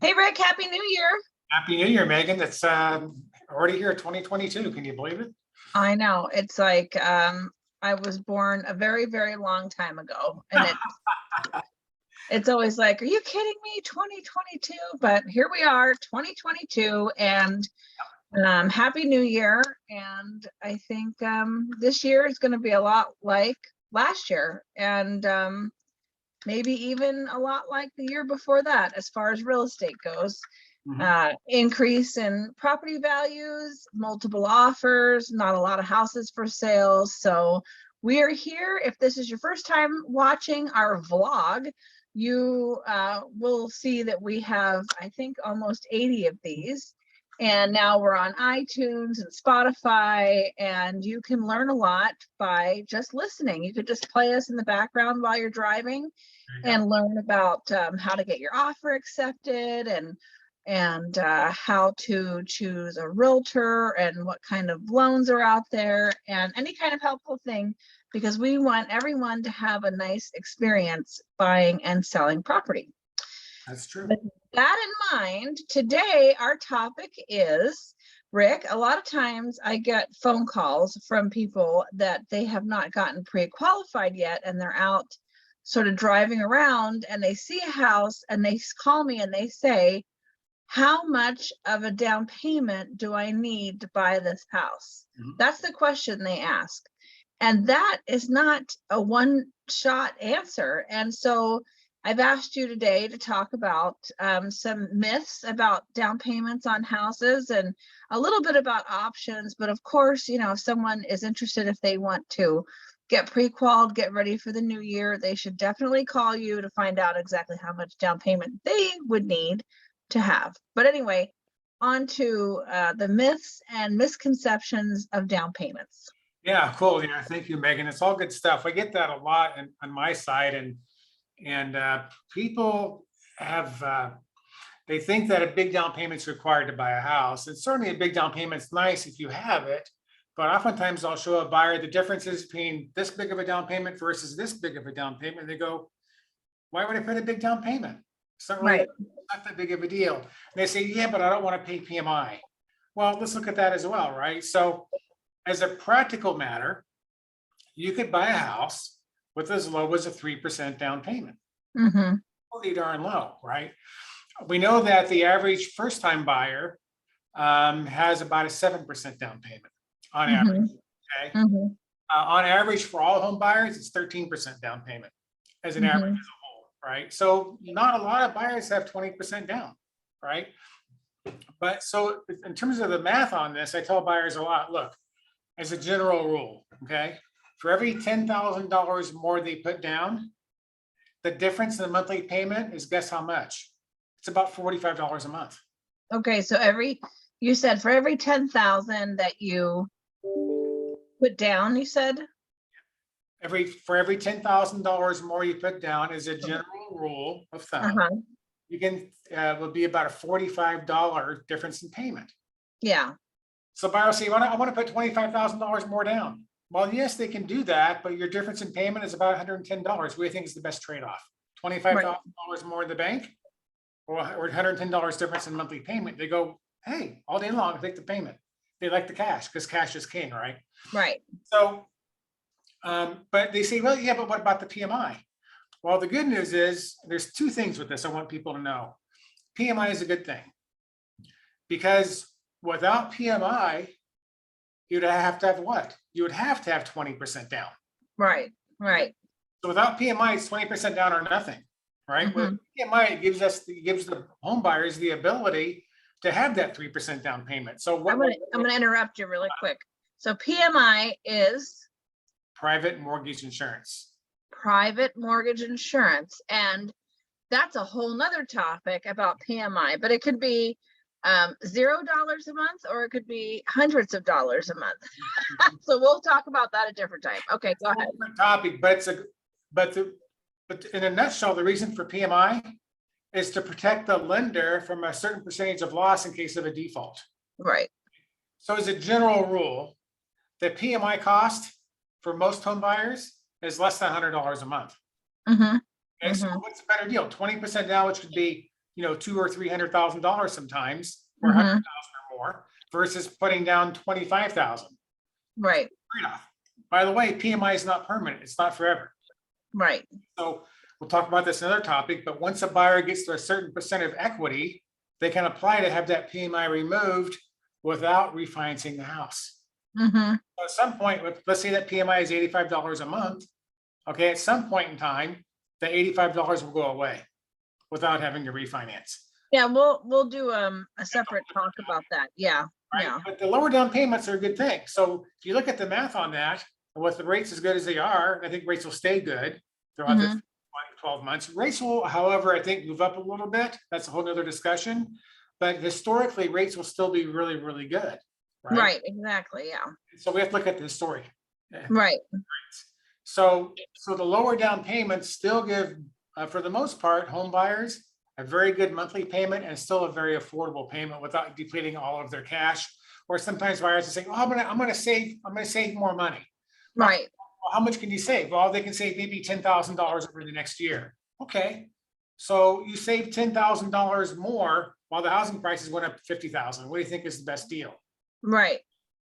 Hey Rick, Happy New Year. Happy New Year, Megan. It's already here, 2022. Can you believe it? I know it's like I was born a very, very long time ago, and it's always like, are you kidding me? 2022, but here we are, 2022, and Happy New Year. And I think this year is going to be a lot like last year, and maybe even a lot like the year before that, as far as real estate goes. Increase in property values, multiple offers, not a lot of houses for sale. So we are here. If this is your first time watching our vlog, you will see that we have, I think, almost 80 of these. And now we're on iTunes and Spotify, and you can learn a lot by just listening. You could just play us in the background while you're driving and learn about how to get your offer accepted, and how to choose a realtor and what kind of loans are out there and any kind of helpful thing, because we want everyone to have a nice experience buying and selling property. That's true. With that in mind, today our topic is, Rick, a lot of times I get phone calls from people that they have not gotten pre-qualified yet, and they're out sort of driving around and they see a house and they call me and they say, how much of a down payment do I need to buy this house? That's the question they ask. And that is not a one-shot answer. And so I've asked you today to talk about some myths about down payments on houses and a little bit about options. But of course, you know, if someone is interested, if they want to get pre-qualified, get ready for the new year, they should definitely call you to find out exactly how much down payment they would need to have. But anyway, on to the myths and misconceptions of down payments. Yeah, cool. Yeah, thank you, Megan. It's all good stuff. I get that a lot on my side, and people have they think that a big down payment is required to buy a house. And certainly a big down payment is nice if you have it, but oftentimes I'll show a buyer the differences between this big of a down payment versus this big of a down payment. They go, why would I put a big down payment? It's not really not that big of a deal. And they say, yeah, but I don't want to pay PMI. Well, let's look at that as well, right? So as a practical matter, you could buy a house with as low as a 3% down payment. Pretty darn low, right? We know that the average first-time buyer has about a 7% down payment on average. Okay. On average, for all home buyers, it's 13% down payment as an average as a whole, right? So not a lot of buyers have 20% down, right? But so in terms of the math on this, I tell buyers a lot, look, as a general rule, okay, for every $10,000 more they put down, the difference in the monthly payment is, guess how much? It's about $45 a month. Okay, so you said for every 10,000 that you put down, you said? For every $10,000 more you put down, is a general rule of thumb, you can will be about a $45 difference in payment. Yeah. So buyers say, I want to put $25,000 more down. Well, yes, they can do that, but your difference in payment is about $110. What do you think is the best trade-off? $25,000 more in the bank, or $110 difference in monthly payment? They go, hey, all day long, take the payment. They like the cash because cash is king, right? Right. So, but they say, well, yeah, but what about the PMI? Well, the good news is there's two things with this I want people to know. PMI is a good thing, because without PMI, you'd have to have what? You would have to have 20% down. Right. So without PMI, it's 20% down or nothing, right? With PMI, it gives the home buyers the ability to have that 3% down payment. So I'm gonna interrupt you really quick. So PMI is private mortgage insurance. Private mortgage insurance, and that's a whole nother topic about PMI, but it could be $0 a month, or it could be hundreds of dollars a month. So we'll talk about that a different time. Okay, go ahead. Different topic, but in a nutshell, the reason for PMI is to protect the lender from a certain percentage of loss in case of a default. Right. So as a general rule, the PMI cost for most home buyers is less than $100 a month. Okay, so what's a better deal? 20% down, which could be $200,000 or $300,000 sometimes, or Mhm. 100,000 or more, versus putting down 25,000. Right, Trade-off. By the way, PMI is not permanent. It's not forever. right. So we'll talk about this in another topic, but once a buyer gets to a certain percent of equity, they can apply to have that PMI removed without refinancing the house. Mhm. So at some point, let's say that PMI is $85 a month. Okay, at some point in time, the $85 will go away without having to refinance. Yeah, we'll do a separate talk about that. Yeah, Right? yeah. But the lower down payments are a good thing. So if you look at the math on that, and with the rates as good as they are, I think rates will stay good throughout the Mhm. 12 months. Rates will, however, I think move up a little bit. That's a whole nother discussion. But historically, rates will still be really, really good. Right. Right, exactly. Yeah. So we have to look at the story. Right. So the lower down payments still give, for the most part, home buyers a very good monthly payment and still a very affordable payment without depleting all of their cash. Or sometimes buyers are saying, "Oh, I'm gonna save more money." Right. Well, how much can you save? Well, they can save maybe $10,000 over the next year. Okay, so you save $10,000 more while the housing prices went up 50,000. What do you think is the best deal? Right.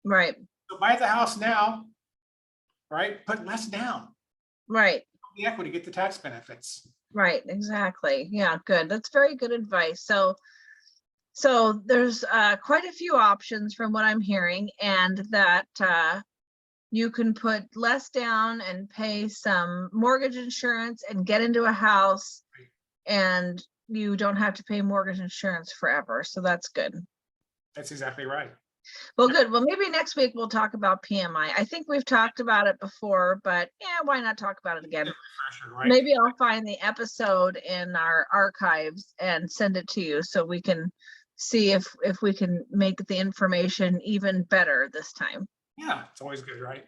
Right. So buy the house now, right? Put less down. Right. The equity, get the tax benefits. Right. Exactly. Yeah, good. That's very good advice. So there's quite a few options from what I'm hearing, and that you can put less down and pay some mortgage insurance and get into a house, and you don't have to pay mortgage insurance forever. So that's good. That's exactly right. Well, good. Well, maybe next week we'll talk about PMI. I think we've talked about it before, but yeah, why not talk about it again? Refresher, right? Maybe I'll find the episode in our archives and send it to you so we can see if we can make the information even better this time. Yeah, it's always good, right?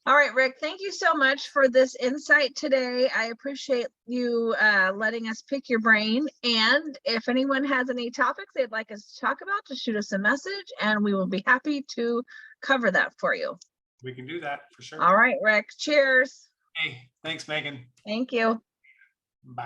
All right, Rick, thank you so much for this insight today. I appreciate you letting us pick your brain. And if anyone has any topics they'd like us to talk about, just shoot us a message and we will be happy to cover that for you. We can do that for sure. All right, Rick, cheers. Hey, thanks, Megan. Thank you.